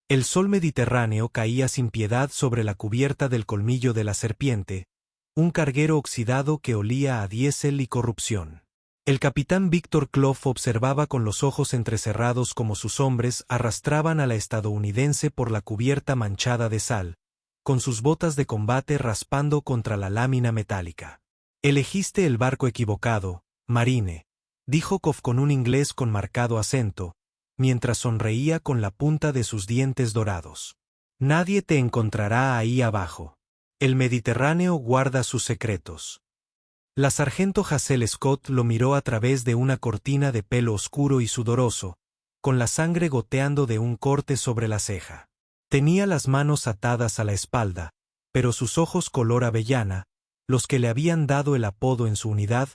El sol Mediterráneo caía sin piedad sobre la cubierta del colmillo de la serpiente, un carguero oxidado que olía a diésel y corrupción. El capitán Víctor Clough observaba con los ojos entrecerrados cómo sus hombres arrastraban a la estadounidense por la cubierta manchada de sal, con sus botas de combate raspando contra la lámina metálica. «Elegiste el barco equivocado, Marine», dijo Clough con un inglés con marcado acento, mientras sonreía con la punta de sus dientes dorados. «Nadie te encontrará ahí abajo. El Mediterráneo guarda sus secretos». La sargento Hazel Scott lo miró a través de una cortina de pelo oscuro y sudoroso, con la sangre goteando de un corte sobre la ceja. Tenía las manos atadas a la espalda, pero sus ojos color avellana, los que le habían dado el apodo en su unidad,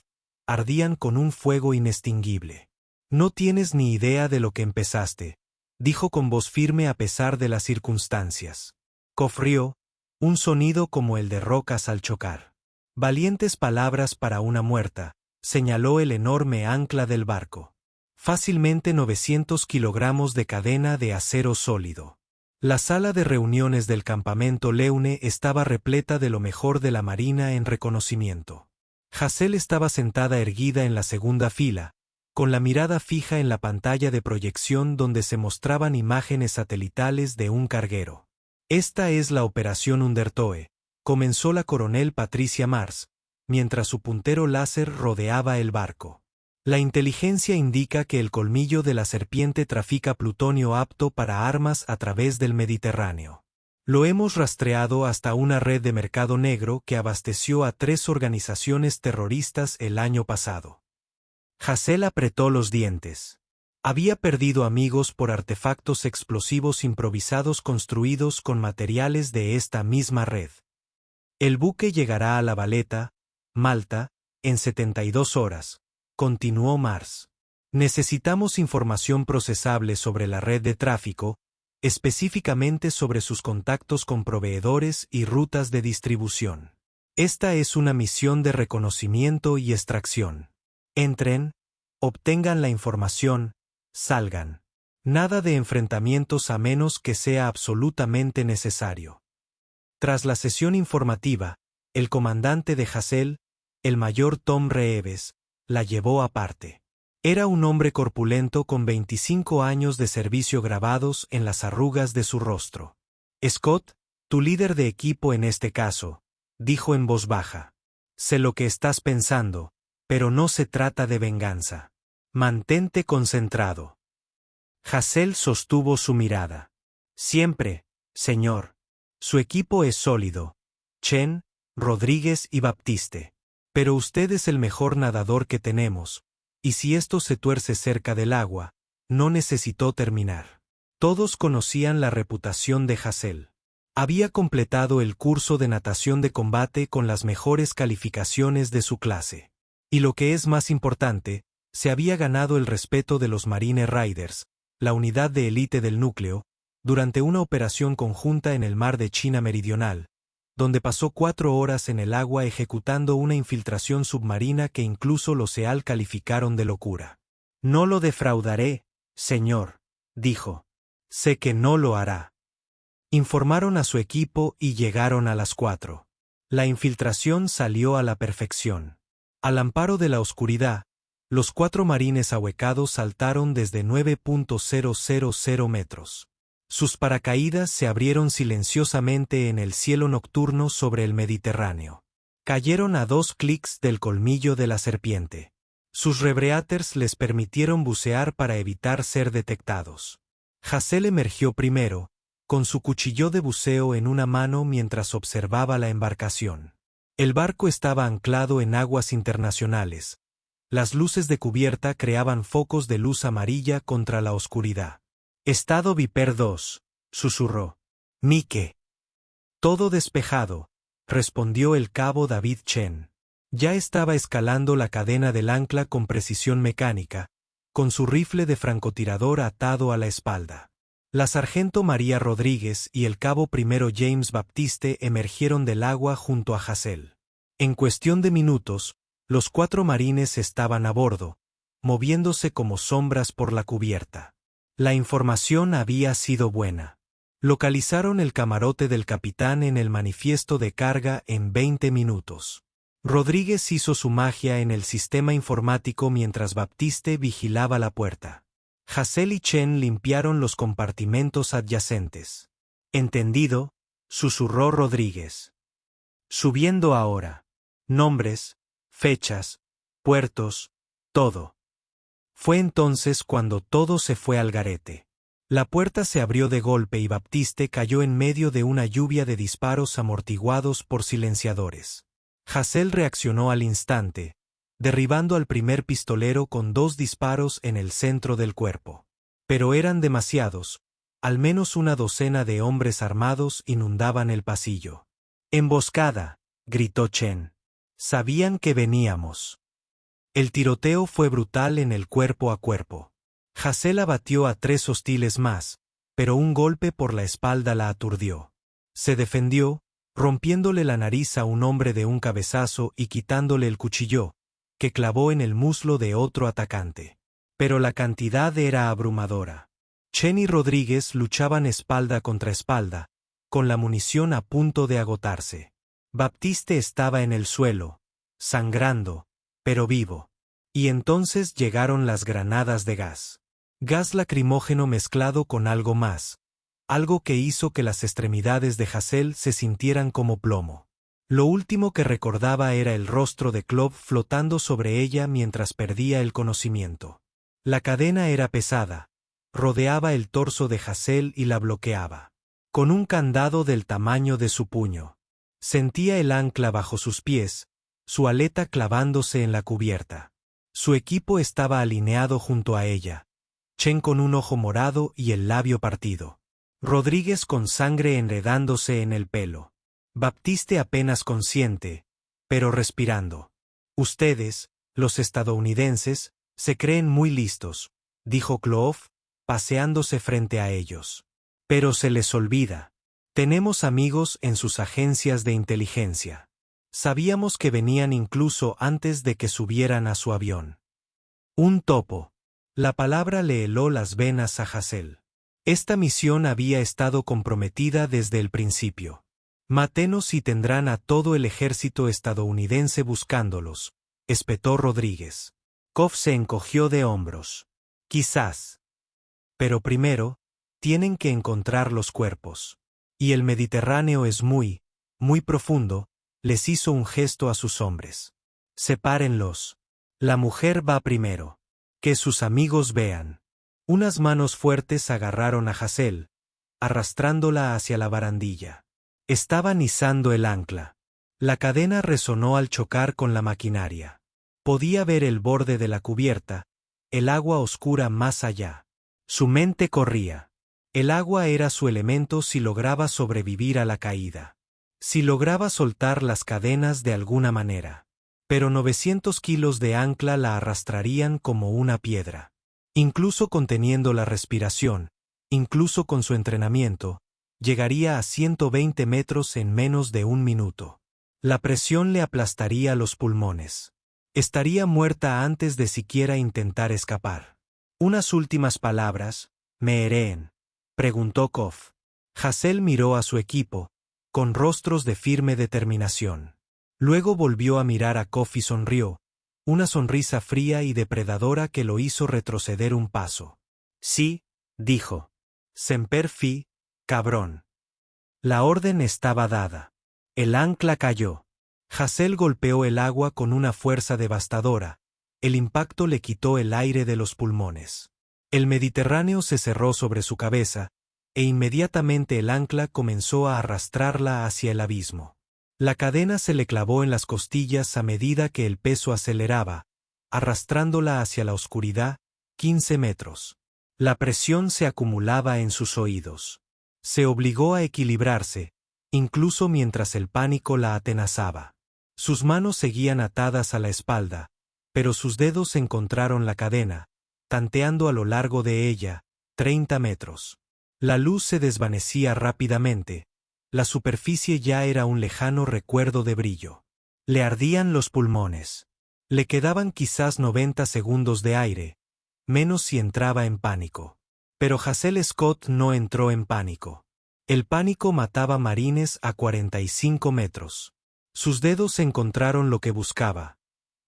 ardían con un fuego inextinguible. «No tienes ni idea de lo que empezaste», dijo con voz firme a pesar de las circunstancias. Clough rió, un sonido como el de rocas al chocar. «Valientes palabras para una muerta», señaló el enorme ancla del barco. «Fácilmente 900 kilogramos de cadena de acero sólido». La sala de reuniones del campamento Leune estaba repleta de lo mejor de la marina en reconocimiento. Hazel estaba sentada erguida en la segunda fila, con la mirada fija en la pantalla de proyección donde se mostraban imágenes satelitales de un carguero. «Esta es la Operación Undertoe», comenzó la coronel Patricia Mars, mientras su puntero láser rodeaba el barco. «La inteligencia indica que el colmillo de la serpiente trafica plutonio apto para armas a través del Mediterráneo. Lo hemos rastreado hasta una red de mercado negro que abasteció a 3 organizaciones terroristas el año pasado». Hazel apretó los dientes. Había perdido amigos por artefactos explosivos improvisados construidos con materiales de esta misma red. «El buque llegará a La Valeta, Malta, en 72 horas», continuó Mars. «Necesitamos información procesable sobre la red de tráfico, específicamente sobre sus contactos con proveedores y rutas de distribución. Esta es una misión de reconocimiento y extracción. Entren, obtengan la información, salgan. Nada de enfrentamientos a menos que sea absolutamente necesario». Tras la sesión informativa, el comandante de Hazel, el mayor Tom Reeves, la llevó aparte. Era un hombre corpulento con 25 años de servicio grabados en las arrugas de su rostro. «Scott, tu líder de equipo en este caso», dijo en voz baja. «Sé lo que estás pensando, pero no se trata de venganza. Mantente concentrado». Hazel sostuvo su mirada. «Siempre, señor. Su equipo es sólido. Chen, Rodríguez y Baptiste. Pero usted es el mejor nadador que tenemos, y si esto se tuerce cerca del agua, no necesitó terminar». Todos conocían la reputación de Hazel. Había completado el curso de natación de combate con las mejores calificaciones de su clase. Y lo que es más importante, se había ganado el respeto de los Marine Riders, la unidad de élite del núcleo, durante una operación conjunta en el mar de China Meridional, donde pasó 4 horas en el agua ejecutando una infiltración submarina que incluso los SEAL calificaron de locura. «No lo defraudaré, señor», dijo. «Sé que no lo hará». Informaron a su equipo y llegaron a las 4. La infiltración salió a la perfección. Al amparo de la oscuridad, los 4 marines ahuecados saltaron desde 9.000 metros. Sus paracaídas se abrieron silenciosamente en el cielo nocturno sobre el Mediterráneo. Cayeron a 2 clics del colmillo de la serpiente. Sus rebreaters les permitieron bucear para evitar ser detectados. Hazel emergió primero, con su cuchillo de buceo en una mano mientras observaba la embarcación. El barco estaba anclado en aguas internacionales. Las luces de cubierta creaban focos de luz amarilla contra la oscuridad. «Estado Viper 2», susurró. «Mike». «Todo despejado», respondió el cabo David Chen. Ya estaba escalando la cadena del ancla con precisión mecánica, con su rifle de francotirador atado a la espalda. La sargento María Rodríguez y el cabo primero James Baptiste emergieron del agua junto a Hazel. En cuestión de minutos, los 4 marines estaban a bordo, moviéndose como sombras por la cubierta. La información había sido buena. Localizaron el camarote del capitán en el manifiesto de carga en 20 minutos. Rodríguez hizo su magia en el sistema informático mientras Baptiste vigilaba la puerta. Hassel y Chen limpiaron los compartimentos adyacentes. «Entendido», susurró Rodríguez. «Subiendo ahora. Nombres, fechas, puertos, todo». Fue entonces cuando todo se fue al garete. La puerta se abrió de golpe y Baptiste cayó en medio de una lluvia de disparos amortiguados por silenciadores. Hassel reaccionó al instante, derribando al primer pistolero con 2 disparos en el centro del cuerpo. Pero eran demasiados, al menos una docena de hombres armados inundaban el pasillo. «Emboscada», gritó Chen. «Sabían que veníamos». El tiroteo fue brutal en el cuerpo a cuerpo. Hassel abatió a 3 hostiles más, pero un golpe por la espalda la aturdió. Se defendió, rompiéndole la nariz a un hombre de un cabezazo y quitándole el cuchillo, que clavó en el muslo de otro atacante. Pero la cantidad era abrumadora. Chen y Rodríguez luchaban espalda contra espalda, con la munición a punto de agotarse. Baptiste estaba en el suelo, sangrando, pero vivo. Y entonces llegaron las granadas de gas. Gas lacrimógeno mezclado con algo más, algo que hizo que las extremidades de Hassel se sintieran como plomo. Lo último que recordaba era el rostro de Clove flotando sobre ella mientras perdía el conocimiento. La cadena era pesada, rodeaba el torso de Hassel y la bloqueaba. Con un candado del tamaño de su puño. Sentía el ancla bajo sus pies, su aleta clavándose en la cubierta. Su equipo estaba alineado junto a ella. Chen con un ojo morado y el labio partido. Rodríguez con sangre enredándose en el pelo. Baptiste apenas consciente, pero respirando. «Ustedes, los estadounidenses, se creen muy listos», dijo Clove, paseándose frente a ellos. «Pero se les olvida. Tenemos amigos en sus agencias de inteligencia. Sabíamos que venían incluso antes de que subieran a su avión». Un topo. La palabra le heló las venas a Hassel. Esta misión había estado comprometida desde el principio. «Mátenos y tendrán a todo el ejército estadounidense buscándolos», espetó Rodríguez. Koff se encogió de hombros. «Quizás. Pero primero, tienen que encontrar los cuerpos. Y el Mediterráneo es muy, muy profundo», les hizo un gesto a sus hombres. «Sepárenlos. La mujer va primero. Que sus amigos vean». Unas manos fuertes agarraron a Hassel, arrastrándola hacia la barandilla. Estaban izando el ancla. La cadena resonó al chocar con la maquinaria. Podía ver el borde de la cubierta, el agua oscura más allá. Su mente corría. El agua era su elemento si lograba sobrevivir a la caída. Si lograba soltar las cadenas de alguna manera. Pero 900 kilos de ancla la arrastrarían como una piedra. Incluso conteniendo la respiración, incluso con su entrenamiento, llegaría a 120 metros en menos de un minuto. La presión le aplastaría los pulmones. Estaría muerta antes de siquiera intentar escapar. «Unas últimas palabras, ¿me hereen?», preguntó Koff. Hassel miró a su equipo, con rostros de firme determinación. Luego volvió a mirar a Koff y sonrió, una sonrisa fría y depredadora que lo hizo retroceder un paso. «Sí», dijo. «Semper fi, cabrón». La orden estaba dada. El ancla cayó. Hassel golpeó el agua con una fuerza devastadora. El impacto le quitó el aire de los pulmones. El Mediterráneo se cerró sobre su cabeza, e inmediatamente el ancla comenzó a arrastrarla hacia el abismo. La cadena se le clavó en las costillas a medida que el peso aceleraba, arrastrándola hacia la oscuridad, 15 metros. La presión se acumulaba en sus oídos. Se obligó a equilibrarse, incluso mientras el pánico la atenazaba. Sus manos seguían atadas a la espalda, pero sus dedos encontraron la cadena, tanteando a lo largo de ella, 30 metros. La luz se desvanecía rápidamente. La superficie ya era un lejano recuerdo de brillo. Le ardían los pulmones. Le quedaban quizás 90 segundos de aire, menos si entraba en pánico. Pero Hassel Scott no entró en pánico. El pánico mataba marines a 45 metros. Sus dedos encontraron lo que buscaba,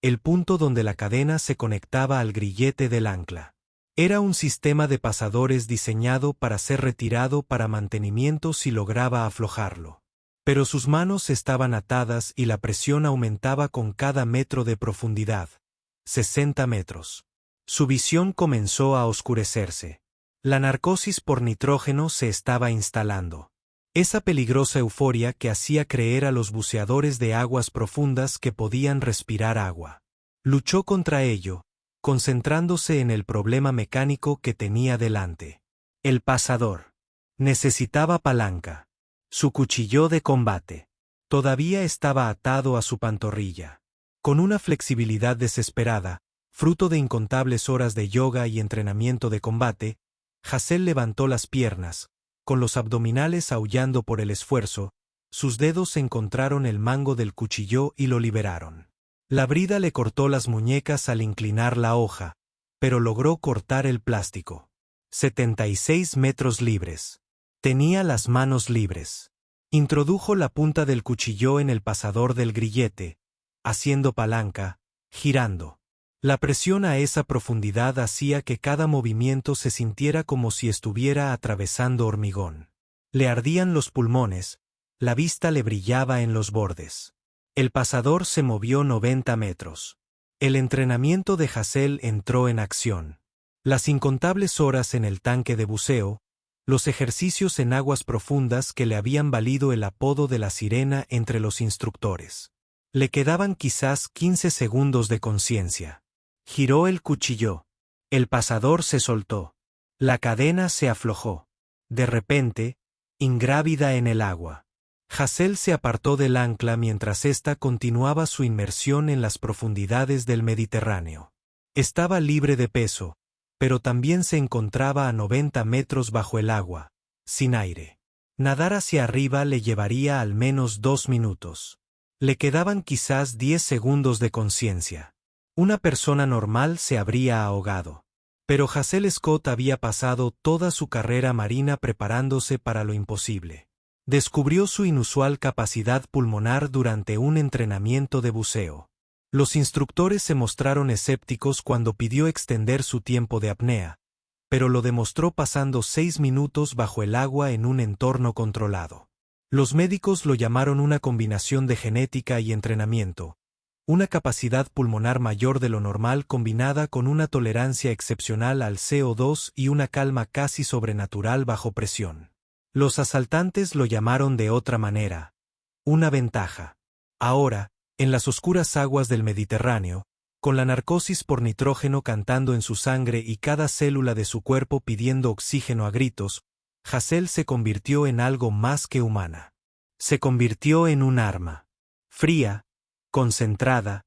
el punto donde la cadena se conectaba al grillete del ancla. Era un sistema de pasadores diseñado para ser retirado para mantenimiento si lograba aflojarlo. Pero sus manos estaban atadas y la presión aumentaba con cada metro de profundidad. 60 metros. Su visión comenzó a oscurecerse. La narcosis por nitrógeno se estaba instalando. Esa peligrosa euforia que hacía creer a los buceadores de aguas profundas que podían respirar agua. Luchó contra ello, concentrándose en el problema mecánico que tenía delante. El pasador. Necesitaba palanca. Su cuchillo de combate. Todavía estaba atado a su pantorrilla. Con una flexibilidad desesperada, fruto de incontables horas de yoga y entrenamiento de combate, Hazel levantó las piernas, con los abdominales aullando por el esfuerzo, sus dedos encontraron el mango del cuchillo y lo liberaron. La brida le cortó las muñecas al inclinar la hoja, pero logró cortar el plástico. 76 metros libres. Tenía las manos libres. Introdujo la punta del cuchillo en el pasador del grillete, haciendo palanca, girando. La presión a esa profundidad hacía que cada movimiento se sintiera como si estuviera atravesando hormigón. Le ardían los pulmones, la vista le brillaba en los bordes. El pasador se movió 90 metros. El entrenamiento de Hazel entró en acción. Las incontables horas en el tanque de buceo, los ejercicios en aguas profundas que le habían valido el apodo de la sirena entre los instructores. Le quedaban quizás 15 segundos de conciencia. Giró el cuchillo. El pasador se soltó. La cadena se aflojó. De repente, ingrávida en el agua. Hazel se apartó del ancla mientras ésta continuaba su inmersión en las profundidades del Mediterráneo. Estaba libre de peso, pero también se encontraba a 90 metros bajo el agua, sin aire. Nadar hacia arriba le llevaría al menos 2 minutos. Le quedaban quizás 10 segundos de conciencia. Una persona normal se habría ahogado. Pero Hazel Scott había pasado toda su carrera marina preparándose para lo imposible. Descubrió su inusual capacidad pulmonar durante un entrenamiento de buceo. Los instructores se mostraron escépticos cuando pidió extender su tiempo de apnea, pero lo demostró pasando 6 minutos bajo el agua en un entorno controlado. Los médicos lo llamaron una combinación de genética y entrenamiento, una capacidad pulmonar mayor de lo normal combinada con una tolerancia excepcional al CO2 y una calma casi sobrenatural bajo presión. Los asaltantes lo llamaron de otra manera. Una ventaja. Ahora, en las oscuras aguas del Mediterráneo, con la narcosis por nitrógeno cantando en su sangre y cada célula de su cuerpo pidiendo oxígeno a gritos, Hazel se convirtió en algo más que humana. Se convirtió en un arma. Fría, concentrada,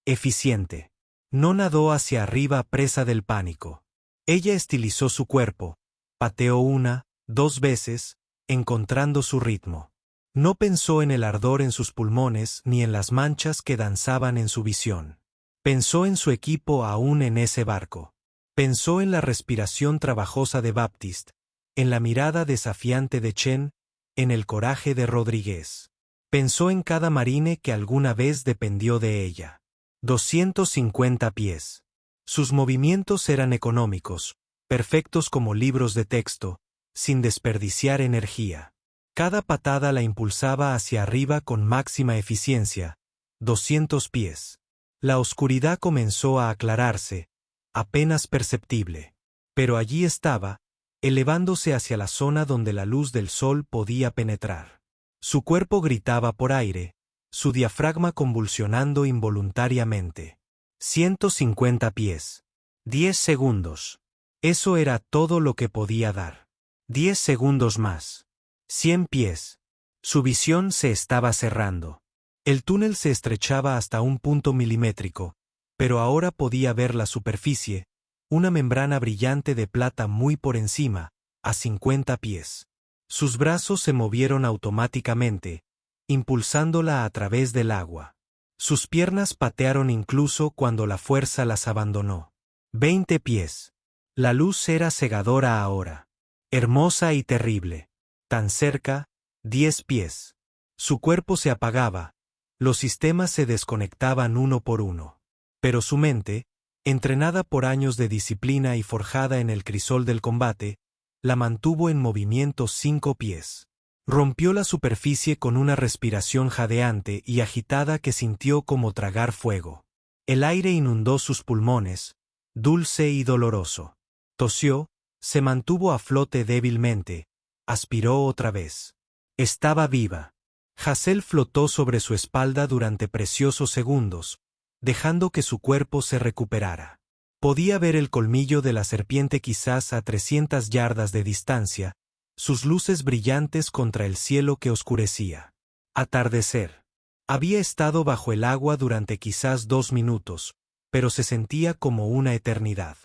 eficiente. No nadó hacia arriba presa del pánico. Ella estilizó su cuerpo, pateó 1, 2 veces, encontrando su ritmo. No pensó en el ardor en sus pulmones ni en las manchas que danzaban en su visión. Pensó en su equipo aún en ese barco. Pensó en la respiración trabajosa de Baptiste, en la mirada desafiante de Chen, en el coraje de Rodríguez. Pensó en cada marine que alguna vez dependió de ella. 250 pies. Sus movimientos eran económicos, perfectos como libros de texto, sin desperdiciar energía. Cada patada la impulsaba hacia arriba con máxima eficiencia. 200 pies. La oscuridad comenzó a aclararse, apenas perceptible. Pero allí estaba, elevándose hacia la zona donde la luz del sol podía penetrar. Su cuerpo gritaba por aire, su diafragma convulsionando involuntariamente. 150 pies. 10 segundos. Eso era todo lo que podía dar. 10 segundos más. 100 pies. Su visión se estaba cerrando. El túnel se estrechaba hasta un punto milimétrico, pero ahora podía ver la superficie, una membrana brillante de plata muy por encima, a 50 pies. Sus brazos se movieron automáticamente, impulsándola a través del agua. Sus piernas patearon incluso cuando la fuerza las abandonó. 20 pies. La luz era cegadora ahora. Hermosa y terrible. Tan cerca, 10 pies. Su cuerpo se apagaba, los sistemas se desconectaban uno por uno. Pero su mente, entrenada por años de disciplina y forjada en el crisol del combate, la mantuvo en movimiento 5 pies. Rompió la superficie con una respiración jadeante y agitada que sintió como tragar fuego. El aire inundó sus pulmones, dulce y doloroso. Tosió, se mantuvo a flote débilmente, aspiró otra vez. Estaba viva. Hazel flotó sobre su espalda durante preciosos segundos, dejando que su cuerpo se recuperara. Podía ver el colmillo de la serpiente quizás a 300 yardas de distancia, sus luces brillantes contra el cielo que oscurecía. Atardecer. Había estado bajo el agua durante quizás 2 minutos, pero se sentía como una eternidad.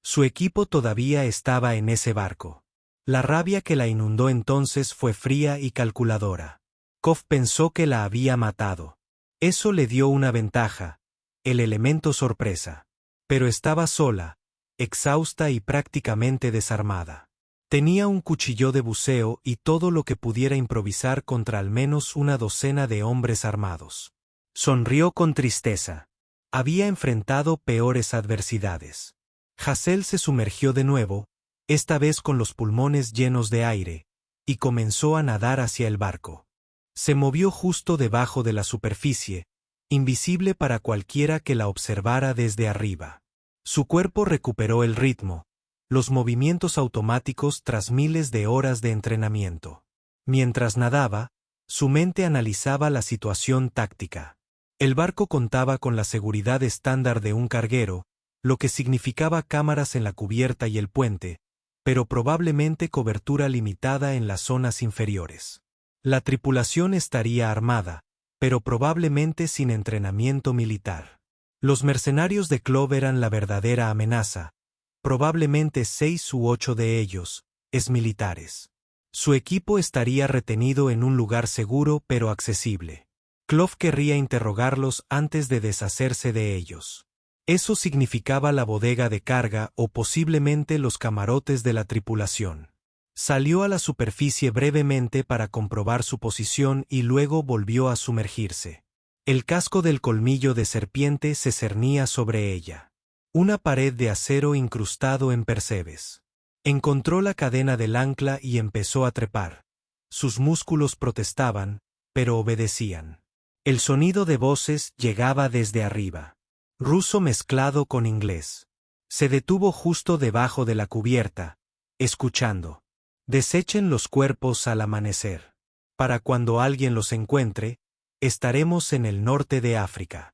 Su equipo todavía estaba en ese barco. La rabia que la inundó entonces fue fría y calculadora. Kof pensó que la había matado. Eso le dio una ventaja, el elemento sorpresa. Pero estaba sola, exhausta y prácticamente desarmada. Tenía un cuchillo de buceo y todo lo que pudiera improvisar contra al menos una docena de hombres armados. Sonrió con tristeza. Había enfrentado peores adversidades. Hazel se sumergió de nuevo, esta vez con los pulmones llenos de aire, y comenzó a nadar hacia el barco. Se movió justo debajo de la superficie, invisible para cualquiera que la observara desde arriba. Su cuerpo recuperó el ritmo, los movimientos automáticos tras miles de horas de entrenamiento. Mientras nadaba, su mente analizaba la situación táctica. El barco contaba con la seguridad estándar de un carguero, lo que significaba cámaras en la cubierta y el puente, pero probablemente cobertura limitada en las zonas inferiores. La tripulación estaría armada, pero probablemente sin entrenamiento militar. Los mercenarios de Clove eran la verdadera amenaza, probablemente 6 u 8 de ellos, exmilitares. Su equipo estaría retenido en un lugar seguro pero accesible. Clove querría interrogarlos antes de deshacerse de ellos. Eso significaba la bodega de carga o posiblemente los camarotes de la tripulación. Salió a la superficie brevemente para comprobar su posición y luego volvió a sumergirse. El casco del colmillo de serpiente se cernía sobre ella. Una pared de acero incrustado en percebes. Encontró la cadena del ancla y empezó a trepar. Sus músculos protestaban, pero obedecían. El sonido de voces llegaba desde arriba. Ruso mezclado con inglés. Se detuvo justo debajo de la cubierta, escuchando. Desechen los cuerpos al amanecer. Para cuando alguien los encuentre, estaremos en el norte de África.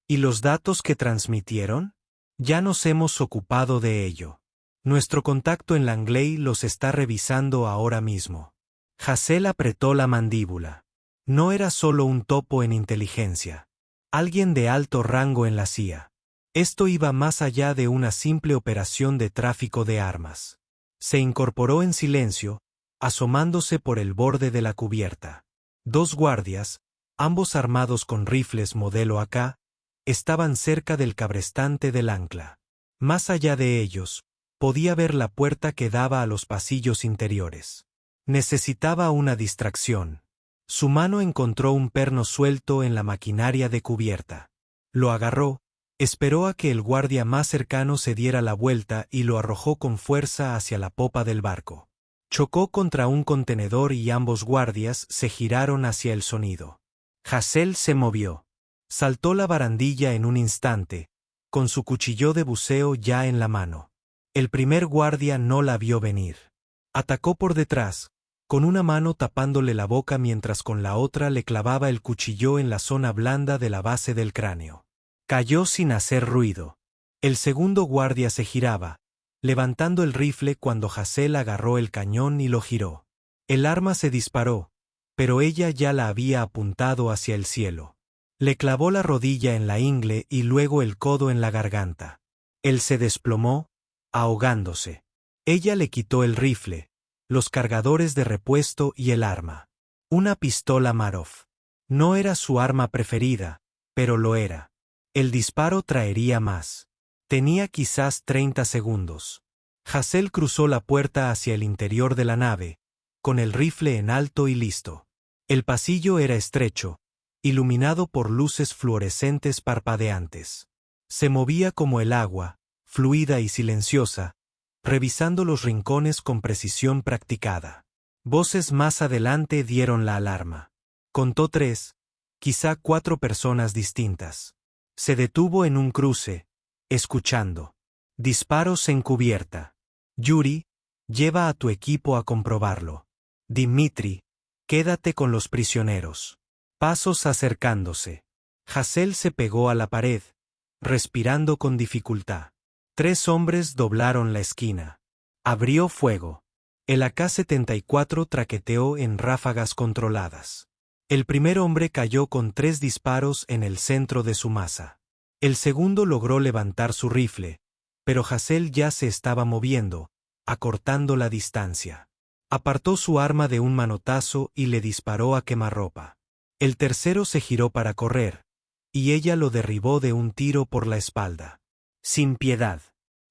¿Y los datos que transmitieron? Ya nos hemos ocupado de ello. Nuestro contacto en Langley los está revisando ahora mismo. Hazel apretó la mandíbula. No era solo un topo en inteligencia. Alguien de alto rango en la CIA. Esto iba más allá de una simple operación de tráfico de armas. Se incorporó en silencio, asomándose por el borde de la cubierta. 2 guardias, ambos armados con rifles modelo AK, estaban cerca del cabrestante del ancla. Más allá de ellos, podía ver la puerta que daba a los pasillos interiores. Necesitaba una distracción. Su mano encontró un perno suelto en la maquinaria de cubierta. Lo agarró, esperó a que el guardia más cercano se diera la vuelta y lo arrojó con fuerza hacia la popa del barco. Chocó contra un contenedor y ambos guardias se giraron hacia el sonido. Hazel se movió. Saltó la barandilla en un instante, con su cuchillo de buceo ya en la mano. El primer guardia no la vio venir. Atacó por detrás, con una mano tapándole la boca mientras con la otra le clavaba el cuchillo en la zona blanda de la base del cráneo. Cayó sin hacer ruido. El segundo guardia se giraba, levantando el rifle cuando Hazel agarró el cañón y lo giró. El arma se disparó, pero ella ya la había apuntado hacia el cielo. Le clavó la rodilla en la ingle y luego el codo en la garganta. Él se desplomó, ahogándose. Ella le quitó el rifle, los cargadores de repuesto y el arma. Una pistola Marov. No era su arma preferida, pero lo era. El disparo traería más. Tenía quizás 30 segundos. Hazel cruzó la puerta hacia el interior de la nave, con el rifle en alto y listo. El pasillo era estrecho, iluminado por luces fluorescentes parpadeantes. Se movía como el agua, fluida y silenciosa, revisando los rincones con precisión practicada. Voces más adelante dieron la alarma. Contó 3, quizá 4 personas distintas. Se detuvo en un cruce, escuchando. Disparos en cubierta. Yuri, lleva a tu equipo a comprobarlo. Dimitri, quédate con los prisioneros. Pasos acercándose. Hassel se pegó a la pared, respirando con dificultad. 3 hombres doblaron la esquina. Abrió fuego. El AK-74 traqueteó en ráfagas controladas. El primer hombre cayó con 3 disparos en el centro de su masa. El segundo logró levantar su rifle, pero Hassel ya se estaba moviendo, acortando la distancia. Apartó su arma de un manotazo y le disparó a quemarropa. El tercero se giró para correr, y ella lo derribó de un tiro por la espalda. Sin piedad.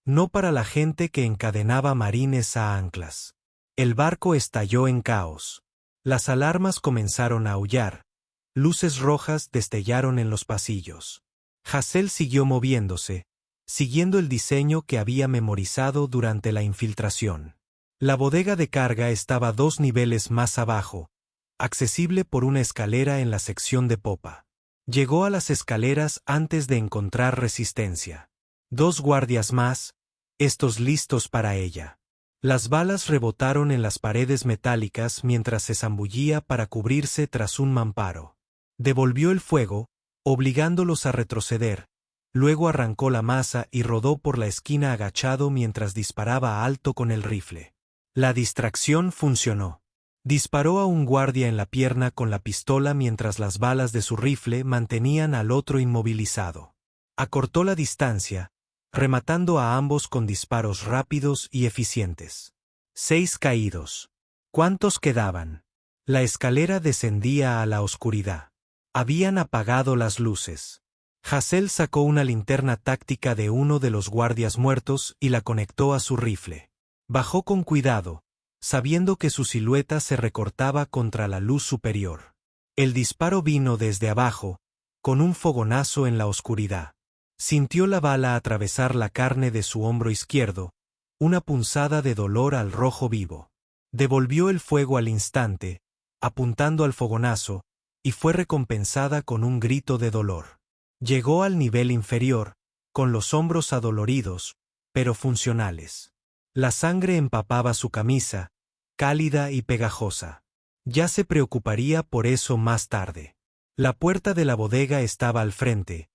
No para la gente que encadenaba marines a anclas. El barco estalló en caos. Las alarmas comenzaron a aullar. Luces rojas destellaron en los pasillos. Hassel siguió moviéndose, siguiendo el diseño que había memorizado durante la infiltración. La bodega de carga estaba 2 niveles más abajo, accesible por una escalera en la sección de popa. Llegó a las escaleras antes de encontrar resistencia. 2 guardias más, estos listos para ella. Las balas rebotaron en las paredes metálicas mientras se zambullía para cubrirse tras un mamparo. Devolvió el fuego, obligándolos a retroceder. Luego arrancó la masa y rodó por la esquina agachado mientras disparaba alto con el rifle. La distracción funcionó. Disparó a un guardia en la pierna con la pistola mientras las balas de su rifle mantenían al otro inmovilizado. Acortó la distancia, rematando a ambos con disparos rápidos y eficientes. 6 caídos. ¿Cuántos quedaban? La escalera descendía a la oscuridad. Habían apagado las luces. Hassel sacó una linterna táctica de uno de los guardias muertos y la conectó a su rifle. Bajó con cuidado, sabiendo que su silueta se recortaba contra la luz superior. El disparo vino desde abajo, con un fogonazo en la oscuridad. Sintió la bala atravesar la carne de su hombro izquierdo, una punzada de dolor al rojo vivo. Devolvió el fuego al instante, apuntando al fogonazo, y fue recompensada con un grito de dolor. Llegó al nivel inferior, con los hombros adoloridos, pero funcionales. La sangre empapaba su camisa, cálida y pegajosa. Ya se preocuparía por eso más tarde. La puerta de la bodega estaba al frente,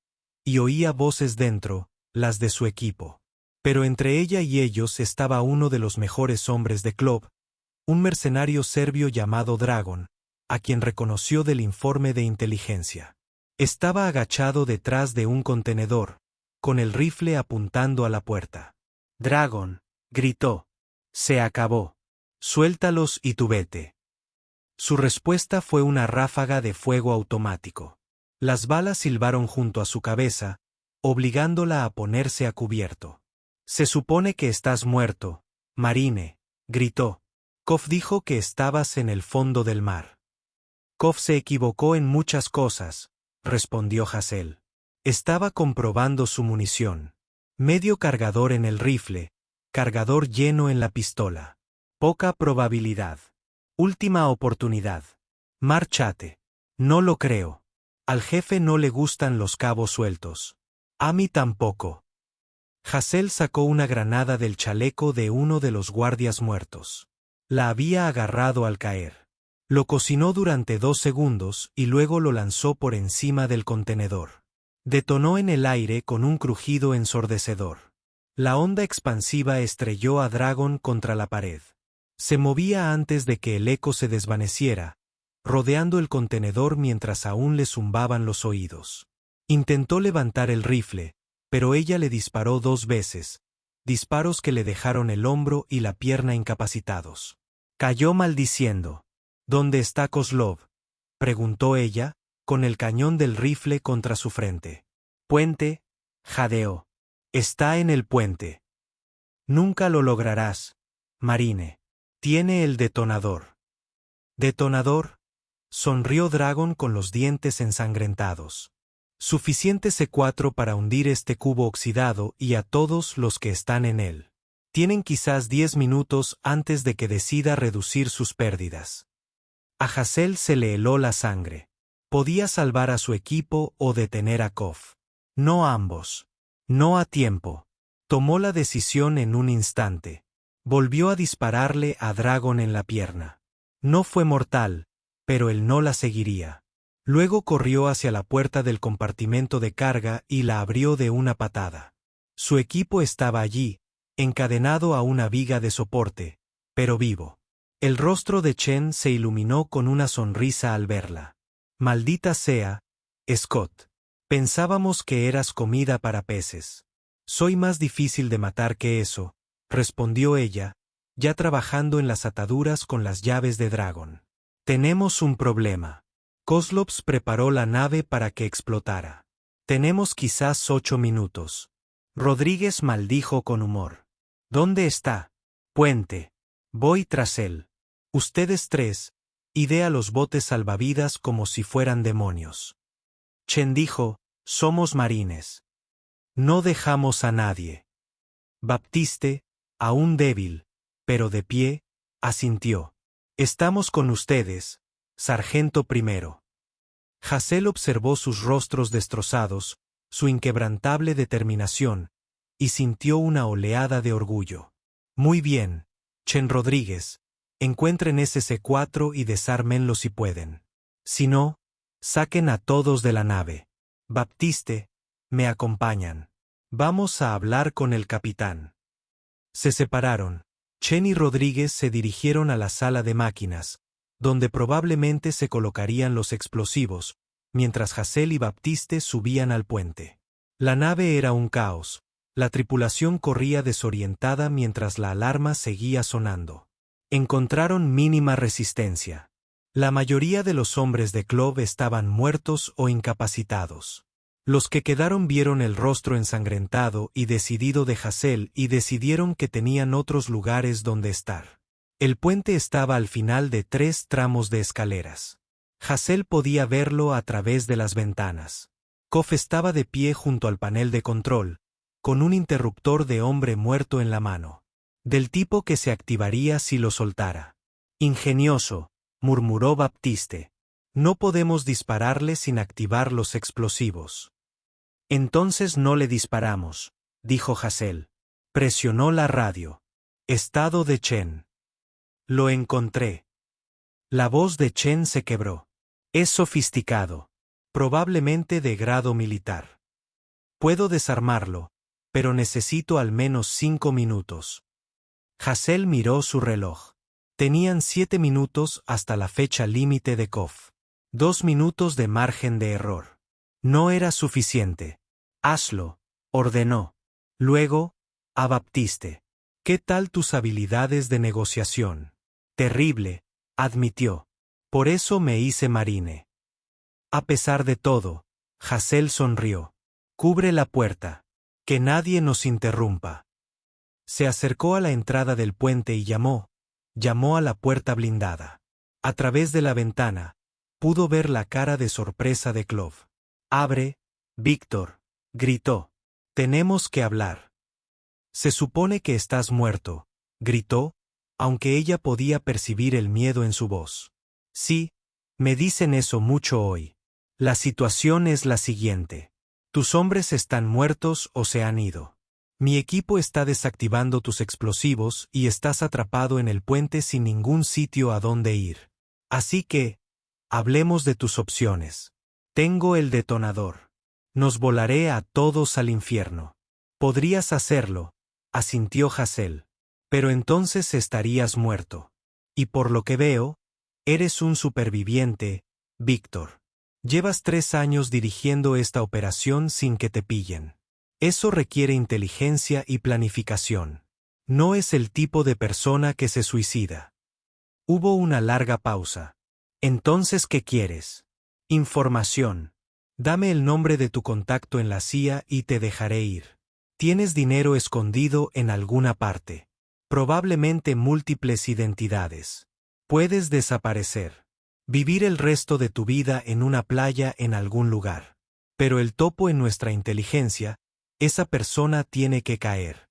y oía voces dentro, las de su equipo. Pero entre ella y ellos estaba uno de los mejores hombres de Club, un mercenario serbio llamado Dragon, a quien reconoció del informe de inteligencia. Estaba agachado detrás de un contenedor, con el rifle apuntando a la puerta. Dragon, gritó. Se acabó. Suéltalos y tú vete. Su respuesta fue una ráfaga de fuego automático. Las balas silbaron junto a su cabeza, obligándola a ponerse a cubierto. Se supone que estás muerto, Marine, gritó. Kov dijo que estabas en el fondo del mar. Kov se equivocó en muchas cosas, respondió Hassel. Estaba comprobando su munición. Medio cargador en el rifle, cargador lleno en la pistola. Poca probabilidad. Última oportunidad. Márchate. No lo creo. Al jefe no le gustan los cabos sueltos. A mí tampoco. Hassel sacó una granada del chaleco de uno de los guardias muertos. La había agarrado al caer. Lo cocinó durante 2 segundos y luego lo lanzó por encima del contenedor. Detonó en el aire con un crujido ensordecedor. La onda expansiva estrelló a Dragon contra la pared. Se movía antes de que el eco se desvaneciera, rodeando el contenedor mientras aún le zumbaban los oídos. Intentó levantar el rifle, pero ella le disparó 2 veces, disparos que le dejaron el hombro y la pierna incapacitados. Cayó maldiciendo. ¿Dónde está Kozlov?, preguntó ella, con el cañón del rifle contra su frente. Puente, jadeó. Está en el puente. Nunca lo lograrás, Marine. Tiene el detonador. Detonador, sonrió Dragon con los dientes ensangrentados. Suficiente C4 para hundir este cubo oxidado y a todos los que están en él. Tienen quizás 10 minutos antes de que decida reducir sus pérdidas. A Hassel se le heló la sangre. Podía salvar a su equipo o detener a Koff. No ambos. No a tiempo. Tomó la decisión en un instante. Volvió a dispararle a Dragon en la pierna. No fue mortal, pero él no la seguiría. Luego corrió hacia la puerta del compartimento de carga y la abrió de una patada. Su equipo estaba allí, encadenado a una viga de soporte, pero vivo. El rostro de Chen se iluminó con una sonrisa al verla. Maldita sea, Scott. Pensábamos que eras comida para peces. Soy más difícil de matar que eso, respondió ella, ya trabajando en las ataduras con las llaves de Dragon. Tenemos un problema. Kozlovs preparó la nave para que explotara. Tenemos quizás 8 minutos. Rodríguez maldijo con humor. ¿Dónde está? Puente. Voy tras él. Ustedes tres, idea los botes salvavidas como si fueran demonios. Chen dijo, somos marines. No dejamos a nadie. Baptiste, aún débil, pero de pie, asintió. Estamos con ustedes, sargento primero. Hassel observó sus rostros destrozados, su inquebrantable determinación, y sintió una oleada de orgullo. Muy bien, Chen Rodríguez, encuentren ese C4 y desármenlo si pueden. Si no, saquen a todos de la nave. Baptiste, me acompañan. Vamos a hablar con el capitán. Se separaron. Chen y Rodríguez se dirigieron a la sala de máquinas, donde probablemente se colocarían los explosivos, mientras Hassel y Baptiste subían al puente. La nave era un caos. La tripulación corría desorientada mientras la alarma seguía sonando. Encontraron mínima resistencia. La mayoría de los hombres de Clove estaban muertos o incapacitados. Los que quedaron vieron el rostro ensangrentado y decidido de Hassel y decidieron que tenían otros lugares donde estar. El puente estaba al final de 3 tramos de escaleras. Hassel podía verlo a través de las ventanas. Koff estaba de pie junto al panel de control, con un interruptor de hombre muerto en la mano. Del tipo que se activaría si lo soltara. Ingenioso, murmuró Baptiste. No podemos dispararle sin activar los explosivos. Entonces no le disparamos, dijo Hassel. Presionó la radio. Estado de Chen. Lo encontré. La voz de Chen se quebró. Es sofisticado. Probablemente de grado militar. Puedo desarmarlo, pero necesito al menos 5 minutos. Hassel miró su reloj. Tenían 7 minutos hasta la fecha límite de Koff. 2 minutos de margen de error. No era suficiente. Hazlo, ordenó. Luego, a Baptiste. ¿Qué tal tus habilidades de negociación? Terrible, admitió. Por eso me hice marine. A pesar de todo, Hassel sonrió. Cubre la puerta. Que nadie nos interrumpa. Se acercó a la entrada del puente y llamó a la puerta blindada. A través de la ventana, pudo ver la cara de sorpresa de Clove. Abre, Víctor, gritó. Tenemos que hablar. Se supone que estás muerto, gritó, aunque ella podía percibir el miedo en su voz. Sí, me dicen eso mucho hoy. La situación es la siguiente. Tus hombres están muertos o se han ido. Mi equipo está desactivando tus explosivos y estás atrapado en el puente sin ningún sitio a dónde ir. Así que, hablemos de tus opciones. Tengo el detonador. Nos volaré a todos al infierno. Podrías hacerlo, asintió Hassel. Pero entonces estarías muerto. Y por lo que veo, eres un superviviente, Víctor. Llevas 3 años dirigiendo esta operación sin que te pillen. Eso requiere inteligencia y planificación. No es el tipo de persona que se suicida. Hubo una larga pausa. Entonces, ¿qué quieres? Información. Dame el nombre de tu contacto en la CIA y te dejaré ir. Tienes dinero escondido en alguna parte. Probablemente múltiples identidades. Puedes desaparecer. Vivir el resto de tu vida en una playa en algún lugar. Pero el topo en nuestra inteligencia, esa persona tiene que caer.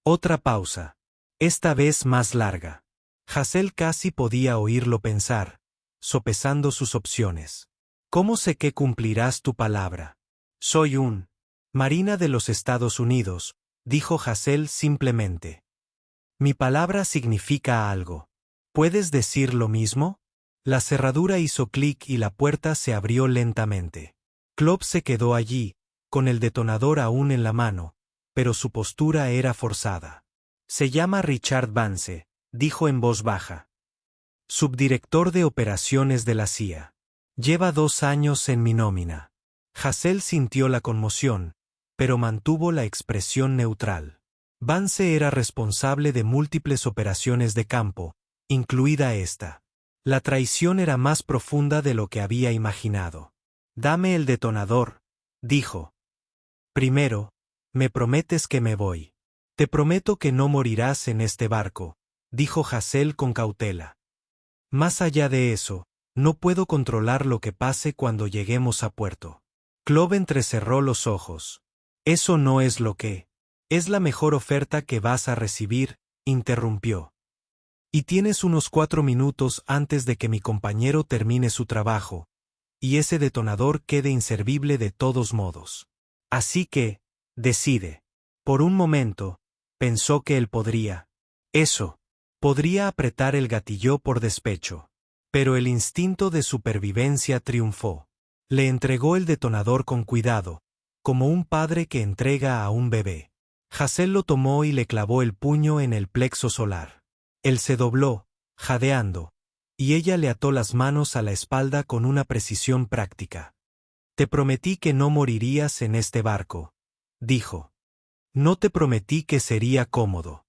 Otra pausa. Esta vez más larga. Hazel casi podía oírlo pensar, sopesando sus opciones. ¿Cómo sé que cumplirás tu palabra? Soy un Marina de los Estados Unidos, dijo Hazel simplemente. Mi palabra significa algo. ¿Puedes decir lo mismo? La cerradura hizo clic y la puerta se abrió lentamente. Clove se quedó allí, con el detonador aún en la mano, pero su postura era forzada. Se llama Richard Vance, dijo en voz baja. Subdirector de operaciones de la CIA. Lleva 2 años en mi nómina. Hazel sintió la conmoción, pero mantuvo la expresión neutral. Vance era responsable de múltiples operaciones de campo, incluida esta. La traición era más profunda de lo que había imaginado. Dame el detonador, dijo. Primero, me prometes que me voy. Te prometo que no morirás en este barco, dijo Hazel con cautela. Más allá de eso, no puedo controlar lo que pase cuando lleguemos a puerto. Clove entrecerró los ojos. Eso no es lo que. Es la mejor oferta que vas a recibir, interrumpió. Y tienes unos 4 minutos antes de que mi compañero termine su trabajo, y ese detonador quede inservible de todos modos. Así que, decide. Por un momento, pensó que él podría. Podría apretar el gatillo por despecho. Pero el instinto de supervivencia triunfó. Le entregó el detonador con cuidado, como un padre que entrega a un bebé. Hazel lo tomó y le clavó el puño en el plexo solar. Él se dobló, jadeando, y ella le ató las manos a la espalda con una precisión práctica. Te prometí que no morirías en este barco, dijo. No te prometí que sería cómodo.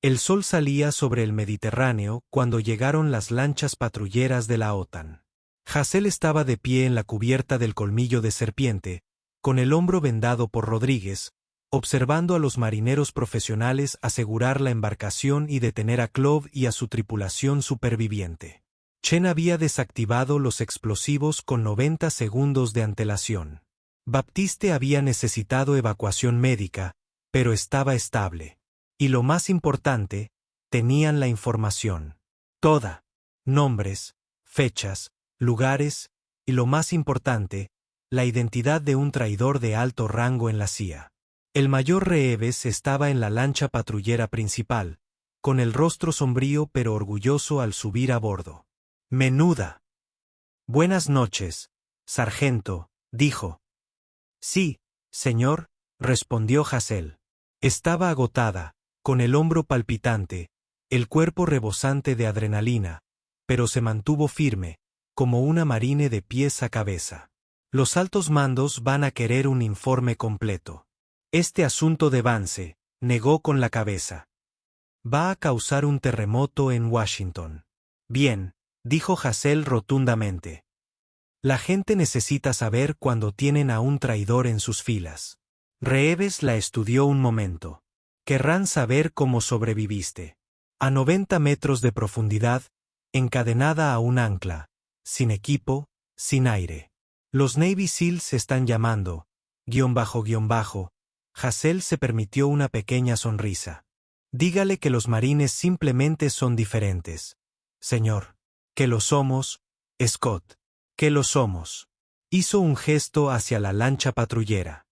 El sol salía sobre el Mediterráneo cuando llegaron las lanchas patrulleras de la OTAN. Hazel estaba de pie en la cubierta del Colmillo de Serpiente, con el hombro vendado por Rodríguez, observando a los marineros profesionales asegurar la embarcación y detener a Clove y a su tripulación superviviente. Chen había desactivado los explosivos con 90 segundos de antelación. Baptiste había necesitado evacuación médica, pero estaba estable. Y lo más importante, tenían la información. Toda. Nombres, fechas, lugares, y lo más importante, la identidad de un traidor de alto rango en la CIA. El mayor Reeves estaba en la lancha patrullera principal, con el rostro sombrío pero orgulloso al subir a bordo. Menuda. Buenas noches, sargento, dijo. Sí, señor, respondió Hazel. Estaba agotada, con el hombro palpitante, el cuerpo rebosante de adrenalina, pero se mantuvo firme, como una marine de pies a cabeza. Los altos mandos van a querer un informe completo. Este asunto de Vance, negó con la cabeza. Va a causar un terremoto en Washington. Bien, dijo Hazel rotundamente. La gente necesita saber cuando tienen a un traidor en sus filas. Reeves la estudió un momento. Querrán saber cómo sobreviviste. A 90 metros de profundidad, encadenada a un ancla, sin equipo, sin aire. Los Navy SEALs están llamando, __. Hazel se permitió una pequeña sonrisa. Dígale que los marines simplemente son diferentes. Señor. Que lo somos, Scott. Que lo somos. Hizo un gesto hacia la lancha patrullera.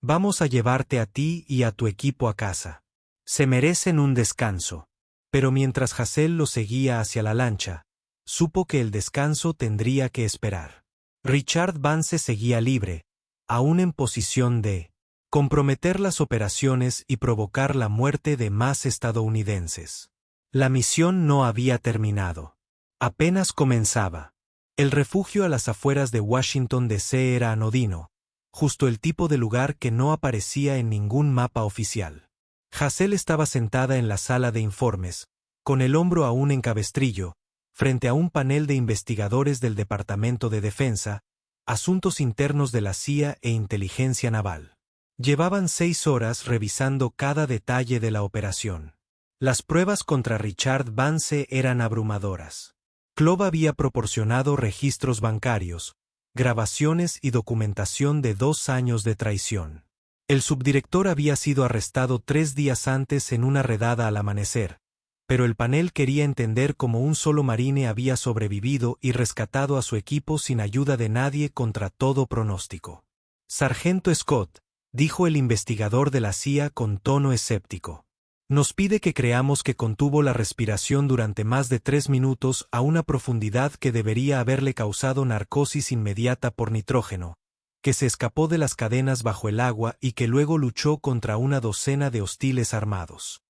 Vamos a llevarte a ti y a tu equipo a casa. Se merecen un descanso. Pero mientras Hazel lo seguía hacia la lancha, supo que el descanso tendría que esperar. Richard Vance seguía libre, aún en posición de comprometer las operaciones y provocar la muerte de más estadounidenses. La misión no había terminado. Apenas comenzaba. El refugio a las afueras de Washington D.C. era anodino, justo el tipo de lugar que no aparecía en ningún mapa oficial. Hazel estaba sentada en la sala de informes, con el hombro aún en cabestrillo, frente a un panel de investigadores del Departamento de Defensa, Asuntos Internos de la CIA e Inteligencia Naval. Llevaban 6 horas revisando cada detalle de la operación. Las pruebas contra Richard Vance eran abrumadoras. Clove había proporcionado registros bancarios, grabaciones y documentación de 2 años de traición. El subdirector había sido arrestado 3 días antes en una redada al amanecer, pero el panel quería entender cómo un solo marine había sobrevivido y rescatado a su equipo sin ayuda de nadie contra todo pronóstico. Sargento Scott, dijo el investigador de la CIA con tono escéptico. Nos pide que creamos que contuvo la respiración durante más de 3 minutos a una profundidad que debería haberle causado narcosis inmediata por nitrógeno, que se escapó de las cadenas bajo el agua y que luego luchó contra una docena de hostiles armados.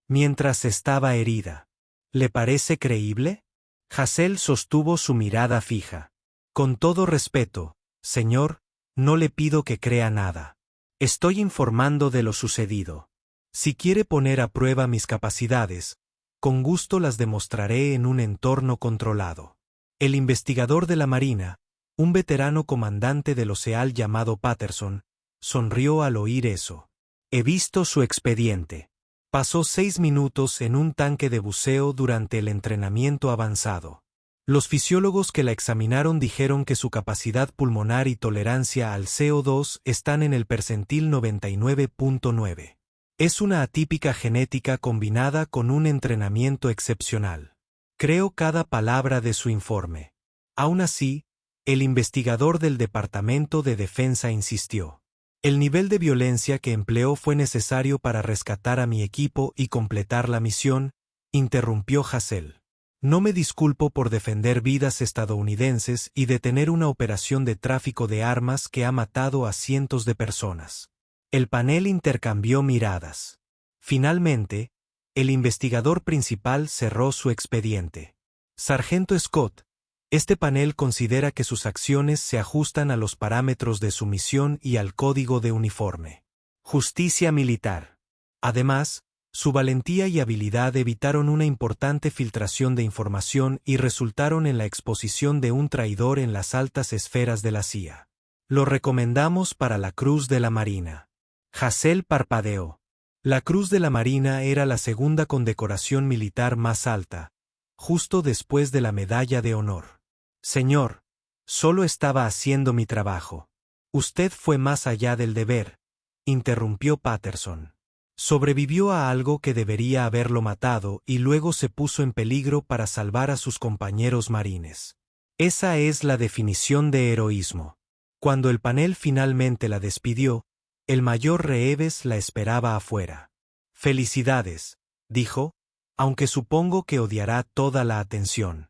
Mientras estaba herida. ¿Le parece creíble? Hassel sostuvo su mirada fija. Con todo respeto, señor, no le pido que crea nada. Estoy informando de lo sucedido. Si quiere poner a prueba mis capacidades, con gusto las demostraré en un entorno controlado. El investigador de la Marina, un veterano comandante del OSEAL llamado Patterson, sonrió al oír eso. He visto su expediente. Pasó 6 minutos en un tanque de buceo durante el entrenamiento avanzado. Los fisiólogos que la examinaron dijeron que su capacidad pulmonar y tolerancia al CO2 están en el percentil 99.9. Es una atípica genética combinada con un entrenamiento excepcional. Creo cada palabra de su informe. Aún así, el investigador del Departamento de Defensa insistió. El nivel de violencia que empleó fue necesario para rescatar a mi equipo y completar la misión, interrumpió Hassel. No me disculpo por defender vidas estadounidenses y detener una operación de tráfico de armas que ha matado a cientos de personas. El panel intercambió miradas. Finalmente, el investigador principal cerró su expediente. Sargento Scott, este panel considera que sus acciones se ajustan a los parámetros de su misión y al código de uniforme. Justicia militar. Además, su valentía y habilidad evitaron una importante filtración de información y resultaron en la exposición de un traidor en las altas esferas de la CIA. Lo recomendamos para la Cruz de la Marina. Hassel parpadeó. La Cruz de la Marina era la segunda condecoración militar más alta, justo después de la Medalla de Honor. Señor, solo estaba haciendo mi trabajo. Usted fue más allá del deber, interrumpió Patterson. Sobrevivió a algo que debería haberlo matado y luego se puso en peligro para salvar a sus compañeros marines. Esa es la definición de heroísmo. Cuando el panel finalmente la despidió, el mayor Reeves la esperaba afuera. Felicidades, dijo, aunque supongo que odiará toda la atención.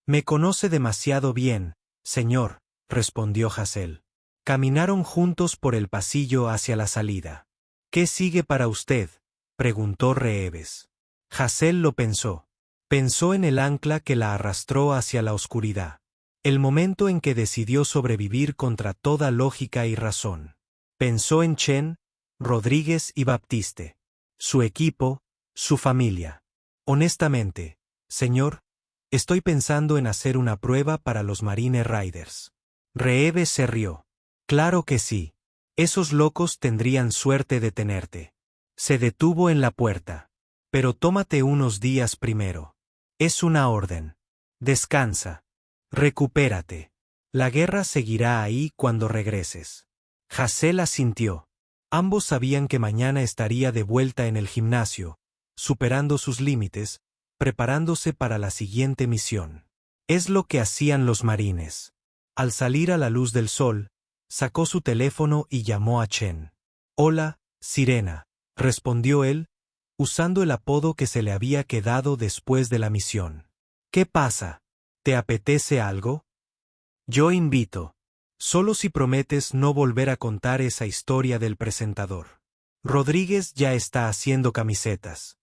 Me conoce demasiado bien, señor, respondió Hassel. Caminaron juntos por el pasillo hacia la salida. ¿Qué sigue para usted?, preguntó Reeves. Hassel lo pensó. Pensó en el ancla que la arrastró hacia la oscuridad. El momento en que decidió sobrevivir contra toda lógica y razón. Pensó en Chen, Rodríguez y Baptiste. Su equipo, su familia. Honestamente, señor, estoy pensando en hacer una prueba para los Marine Riders. Reeves se rió. Claro que sí. Esos locos tendrían suerte de tenerte. Se detuvo en la puerta. Pero tómate unos días primero. Es una orden. Descansa. Recupérate. La guerra seguirá ahí cuando regreses. Hassel asintió. Ambos sabían que mañana estaría de vuelta en el gimnasio, superando sus límites, preparándose para la siguiente misión. Es lo que hacían los marines. Al salir a la luz del sol, sacó su teléfono y llamó a Chen. Hola, Sirena, respondió él, usando el apodo que se le había quedado después de la misión. ¿Qué pasa? ¿Te apetece algo? Yo invito. Solo si prometes no volver a contar esa historia del presentador. Rodríguez ya está haciendo camisetas.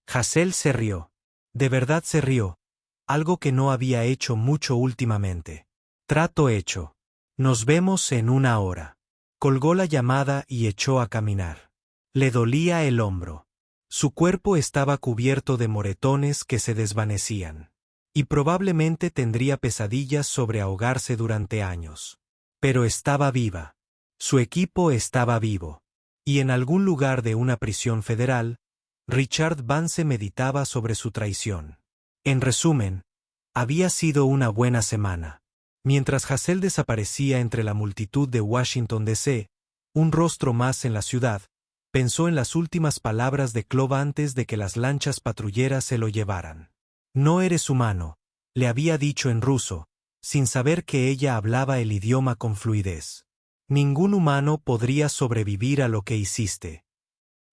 Hassel se rió. De verdad se rió, algo que no había hecho mucho últimamente. Trato hecho. Nos vemos en 1 hora. Colgó la llamada y echó a caminar. Le dolía el hombro. Su cuerpo estaba cubierto de moretones que se desvanecían. Y probablemente tendría pesadillas sobre ahogarse durante años. Pero estaba viva. Su equipo estaba vivo. Y en algún lugar de una prisión federal, Richard Vance meditaba sobre su traición. En resumen, había sido una buena semana. Mientras Hazel desaparecía entre la multitud de Washington D.C., un rostro más en la ciudad, pensó en las últimas palabras de Clove antes de que las lanchas patrulleras se lo llevaran. No eres humano, le había dicho en ruso, sin saber que ella hablaba el idioma con fluidez. Ningún humano podría sobrevivir a lo que hiciste.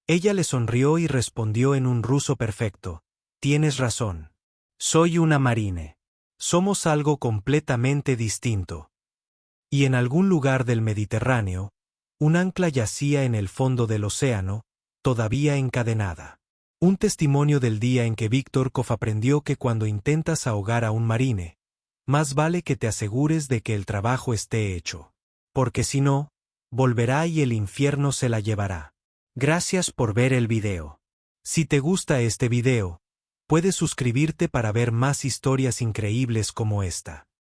Ella le sonrió y respondió en un ruso perfecto. Tienes razón. Soy una marine. Somos algo completamente distinto. Y en algún lugar del Mediterráneo, un ancla yacía en el fondo del océano, todavía encadenada. Un testimonio del día en que Viktor Kov aprendió que cuando intentas ahogar a un marine, más vale que te asegures de que el trabajo esté hecho. Porque si no, volverá y el infierno se la llevará. Gracias por ver el video. Si te gusta este video, puedes suscribirte para ver más historias increíbles como esta.